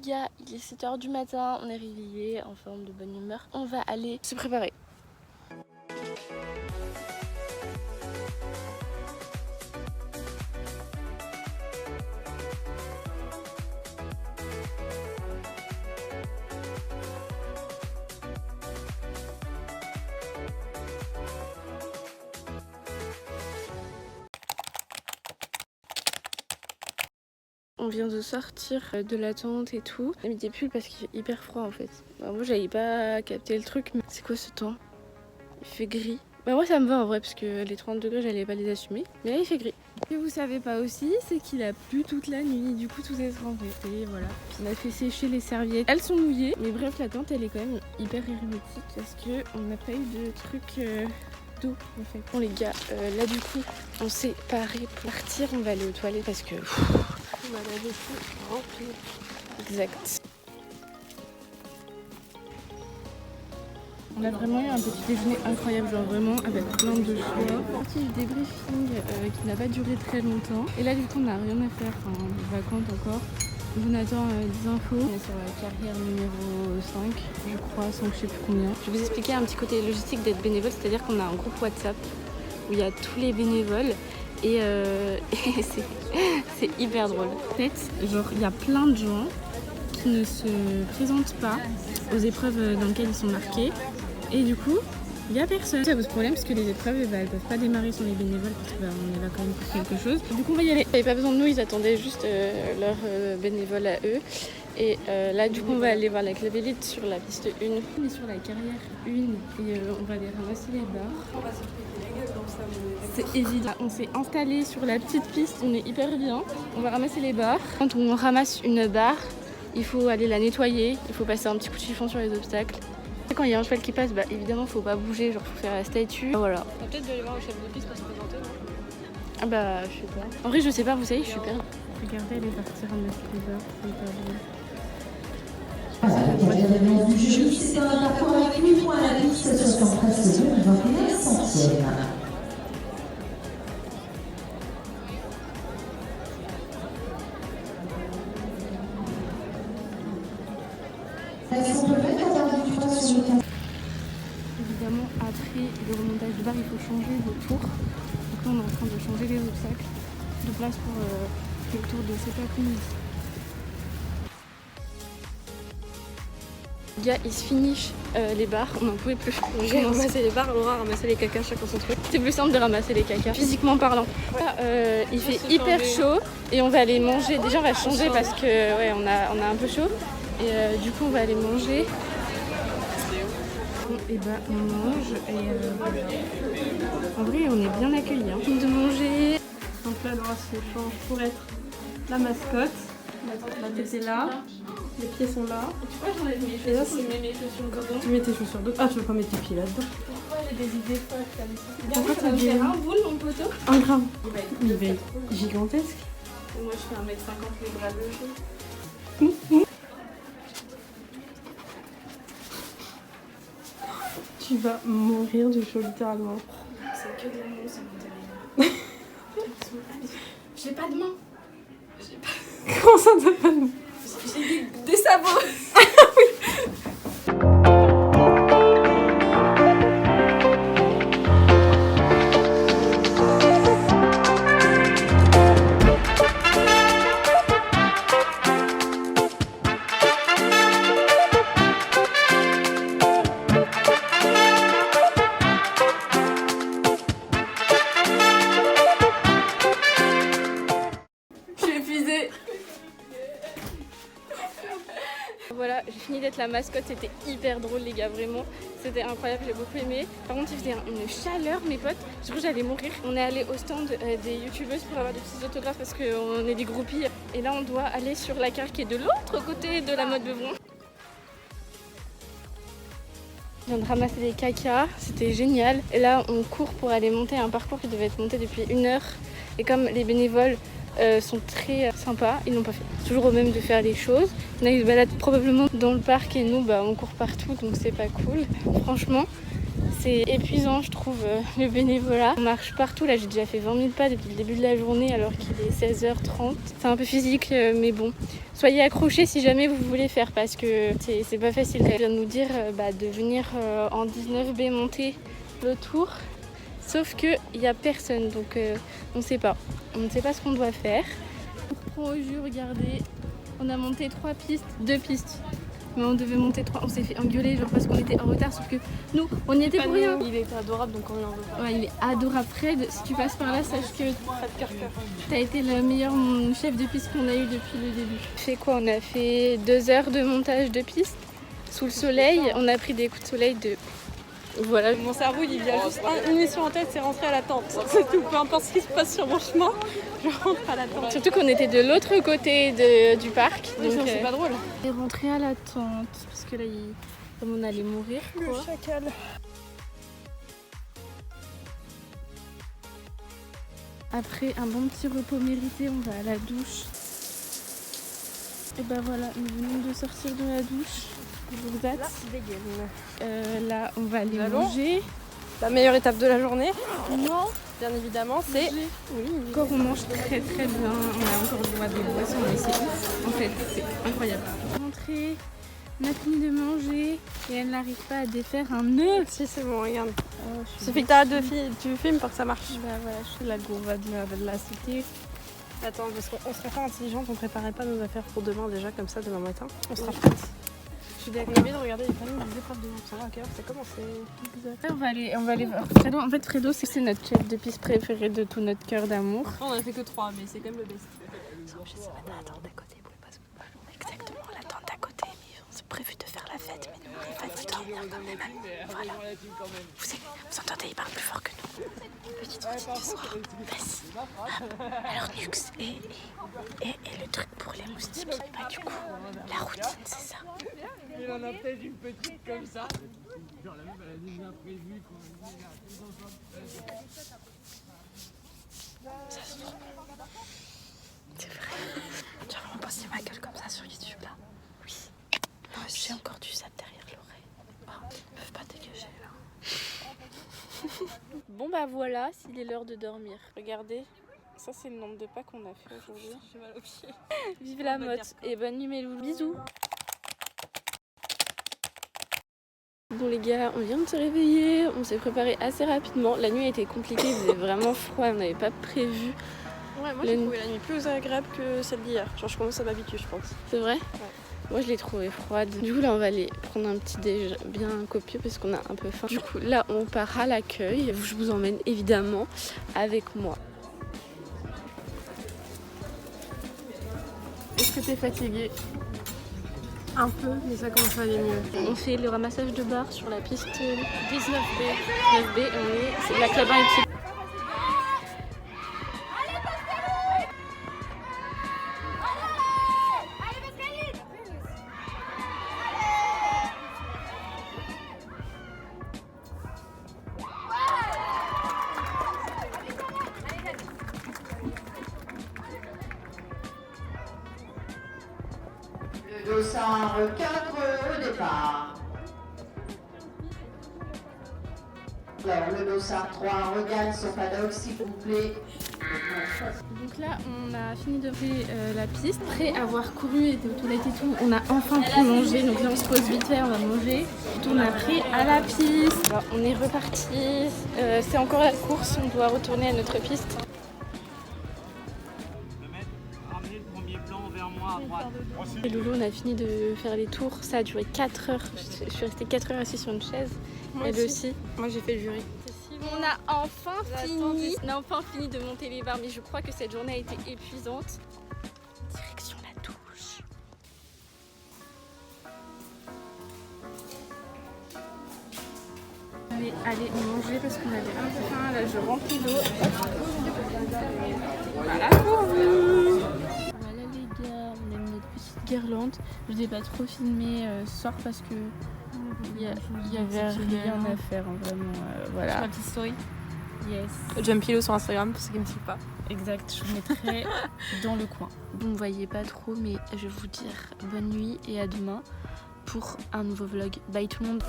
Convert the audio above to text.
gars, il est 7h du matin, on est réveillés en forme de bonne humeur. On va aller se préparer. On vient de sortir de la tente et tout. J'ai mis des pulls parce qu'il fait hyper froid en fait. Bah, moi j'avais pas capté le truc, mais c'est quoi ce temps? Il fait gris. Bah moi ça me va en vrai parce que les 30 degrés j'allais pas les assumer. Mais là il fait gris. Ce que vous savez pas aussi, c'est qu'il a plu toute la nuit. Du coup tout est trempé. Et voilà. On a fait sécher les serviettes. Elles sont mouillées. Mais bref la tente elle est quand même hyper hermétique parce que on n'a pas eu de truc d'eau en fait. Bon les gars, là du coup on s'est paré pour partir. On va aller aux toilettes parce que... Voilà, je suis remplie. Exact. On a vraiment eu un petit déjeuner incroyable, genre vraiment avec plein de choix. Petit débriefing qui n'a pas duré très longtemps. Et là du coup on n'a rien à faire, enfin des vacances encore. On attend des infos. On est sur la carrière numéro 5, je crois, 5 je sais plus combien. Je vais vous expliquer un petit côté logistique d'être bénévole, c'est-à-dire qu'on a un groupe WhatsApp où il y a tous les bénévoles. Et c'est hyper drôle. En fait, genre, il y a plein de gens qui ne se présentent pas aux épreuves dans lesquelles ils sont marqués. Et du coup, il n'y a personne. Ça pose problème parce que les épreuves, elles ne peuvent pas démarrer sans les bénévoles parce qu'on est là quand même pour quelque chose. Du coup, on va y aller. Ils n'avaient pas besoin de nous, ils attendaient juste leurs bénévoles à eux. Et là, du coup, on va aller voir la clavélite sur la piste 1. On est sur la carrière 1 et on va aller ramasser les barres. C'est évident. On s'est installé sur la petite piste, on est hyper bien. On va ramasser les barres. Quand on ramasse une barre, il faut aller la nettoyer. Il faut passer un petit coup de chiffon sur les obstacles. Quand il y a un cheval qui passe, bah évidemment, faut pas bouger, genre faut faire la statue. Voilà. On va peut-être aller voir le chef de piste pour se présenter, non? Ah bah, je sais pas. En vrai, je sais pas, vous savez, je suis perdue. Regardez, elle est partie ramasser les barres, c'est hyper bien. Le du jury, c'est un parcours avec 8 points à la piste, 73 secondes, 21 centièmes. Est-ce qu'on peut mettre à part du poids sur le terrain? Évidemment, après le remontage de barre, il faut changer de tour. Donc là, on est en train de changer les obstacles de place pour le tour de cet après-midi. Les gars, ils se finissent les barres, on n'en pouvait plus. J'ai ramassé les barres, Laura a ramassé les cacas, chacun son truc. C'est plus simple de ramasser les cacas, physiquement parlant. Il fait hyper chaud et on va aller manger. Déjà, on va changer parce que ouais, on a un peu chaud. Et du coup, on va aller manger. Et bah, on mange et en vrai, on est bien accueillis. Hein. De manger. Donc là, Laura se change pour être la mascotte. La tête est là, les pieds sont là. Tu vois, j'enlève mes chaussures, là, je mets mes chaussures dedans. Tu mets tes chaussures dedans. Ah, tu veux pas mettre tes pieds là-dedans? Pourquoi j'ai des idées folles comme ça? Pourquoi t'as des... un boule, mon poteau? Un gramme. Il va être gigantesque. Et moi, je fais 1m50 les bras levés. Tu vas mourir de chaud, littéralement. C'est que de l'amour, ça m'intéresse. J'ai pas de main. Comment ça t'as pas de main? J'ai des sabots. Voilà, j'ai fini d'être la mascotte, c'était hyper drôle les gars, vraiment, c'était incroyable, j'ai beaucoup aimé. Par contre il faisait une chaleur mes potes, je crois que j'allais mourir. On est allé au stand des youtubeuses pour avoir des petits autographes parce qu'on est des groupies. Et là on doit aller sur la carte qui est de l'autre côté de la mode Beuvron. Je viens de ramasser des cacas, c'était génial. Et là on court pour aller monter un parcours qui devait être monté depuis 1 heure. Et comme les bénévoles sont très sympas, ils n'ont pas fait. Toujours au même de faire les choses. Il y en a qui se baladent probablement dans le parc et nous on court partout donc c'est pas cool. Franchement C'est épuisant, je trouve, le bénévolat. On marche partout, là j'ai déjà fait 20 000 pas depuis le début de la journée alors qu'il est 16h30. C'est un peu physique, mais bon. Soyez accrochés si jamais vous voulez faire parce que c'est pas facile. Elle vient de nous dire de venir en 19B monter le tour. Sauf qu'il n'y a personne, donc on ne sait pas. On ne sait pas ce qu'on doit faire. On reprend au jus, regardez. On a monté 2 pistes. Mais on devait monter 3. On s'est fait engueuler genre parce qu'on était en retard. Sauf que nous, on y était pour rien. Il était adorable, donc on lui en veut pas. Ouais, il est adorable. Fred, si tu passes par là, sache que t'as été le meilleur chef de piste qu'on a eu depuis le début. On fait quoi? On a fait 2 heures de montage de piste sous le soleil. On a pris des coups de soleil de... Voilà. Mon cerveau, il vient juste une mission en tête, c'est rentrer à la tente. C'est tout, peu importe ce qui se passe sur mon chemin, je rentre à la tente. Surtout qu'on était de l'autre côté du parc. Oui, donc c'est pas drôle. On est rentré à la tente parce que là, comme on allait mourir. Le chacal. Après un bon petit repos mérité, on va à la douche. Et ben voilà, nous venons de sortir de la douche. Là, on va aller manger. La meilleure étape de la journée, non, bien évidemment, c'est... Oui, encore on mange très très bien. On a encore le droit des boissons, mais c'est ouf. En fait, c'est incroyable. Rentrée, on a fini de manger et elle n'arrive pas à défaire un nœud. Si, c'est bon, regarde. Il suffit que t'arrêtes tu filmes pour que ça marche. Bah voilà, je suis la gourva de la cité. Attends, parce qu'on serait pas intelligente, on préparait pas nos affaires pour demain déjà, comme ça, demain matin. On sera prête. Je suis déagramée de regarder les familles des épreuves de ça va à quelle heure c'est commencé. On va aller voir Fredo. En fait, Fredo, c'est notre chef de piste préféré de tout notre cœur d'amour. On en a fait que 3, mais c'est quand même le best. Je sais pas, la tente d'à côté, vous pouvez pas se... Exactement, la tente d'à côté. Mais on s'est prévu de faire la fête, mais nous, on est fatigués dormir quand même. Voilà. Vous entendez, il parle plus fort que nous. Petite routine du soir. Vas-y. Alors, Nux, et le truc pour les moustiques, bah du coup, la routine, c'est ça. Il en a peut-être une petite comme ça. Genre la meuf elle a déjà prévu qu'on Ça se trouve. C'est vrai. Tu as vraiment posté ma gueule comme ça sur YouTube là? Oui. Moi aussi. J'ai encore du sable derrière l'oreille. Oh, ils peuvent pas dégager là. Bon bah voilà, s'il est l'heure de dormir. Regardez. Ça c'est le nombre de pas qu'on a fait aujourd'hui. J'ai mal aux pieds. Vive la motte et bonne nuit mes loulous. Bisous. Bon les gars, on vient de se réveiller, on s'est préparé assez rapidement. La nuit a été compliquée, il faisait vraiment froid, on n'avait pas prévu. Ouais, moi j'ai trouvé la nuit plus agréable que celle d'hier. Genre je commence à m'habituer je pense. C'est vrai? Ouais. Moi je l'ai trouvée froide. Du coup là on va aller prendre un petit déj bien copieux parce qu'on a un peu faim. Du coup là on part à l'accueil. Je vous emmène évidemment avec moi. Est-ce que t'es fatiguée? Un peu, mais ça commence à aller mieux. On fait le ramassage de barres sur la piste 19B. 19B et c'est la Clabin et Pied. Le dossard 4 au départ. Alors, le dossard 3 regagne son paddock, s'il vous plaît. Donc là, on a fini de faire la piste. Après avoir couru, été aux toilettes et tout, on a enfin pu manger. Donc là, on se pose vite fait, on va manger. On a pris à la piste. Alors, on est reparti. C'est encore la course, on doit retourner à notre piste. ramener le premier plan vers moi à droite. Et Loulou, on a fini de faire les tours. Ça a duré 4 heures. Je suis restée 4 heures assise sur une chaise. Moi Elle aussi. Moi j'ai fait le jury. On a enfin fini de monter les barres, mais je crois que cette journée a été épuisante. Direction la douche. Allez manger parce qu'on avait un peu faim. Là, je remplis d'eau. Voilà pour vous. Voilà les gars, on a mis notre petite guirlande. Je n'ai pas trop filmé ce soir parce que il y avait rien à faire, hein, vraiment. Voilà. Ma petite story. Yes. Jumpilo sur Instagram pour ceux qui ne me suivent pas. Exact, je vous mettrai dans le coin. Vous ne voyez pas trop, mais je vais vous dire bonne nuit et à demain pour un nouveau vlog. Bye tout le monde.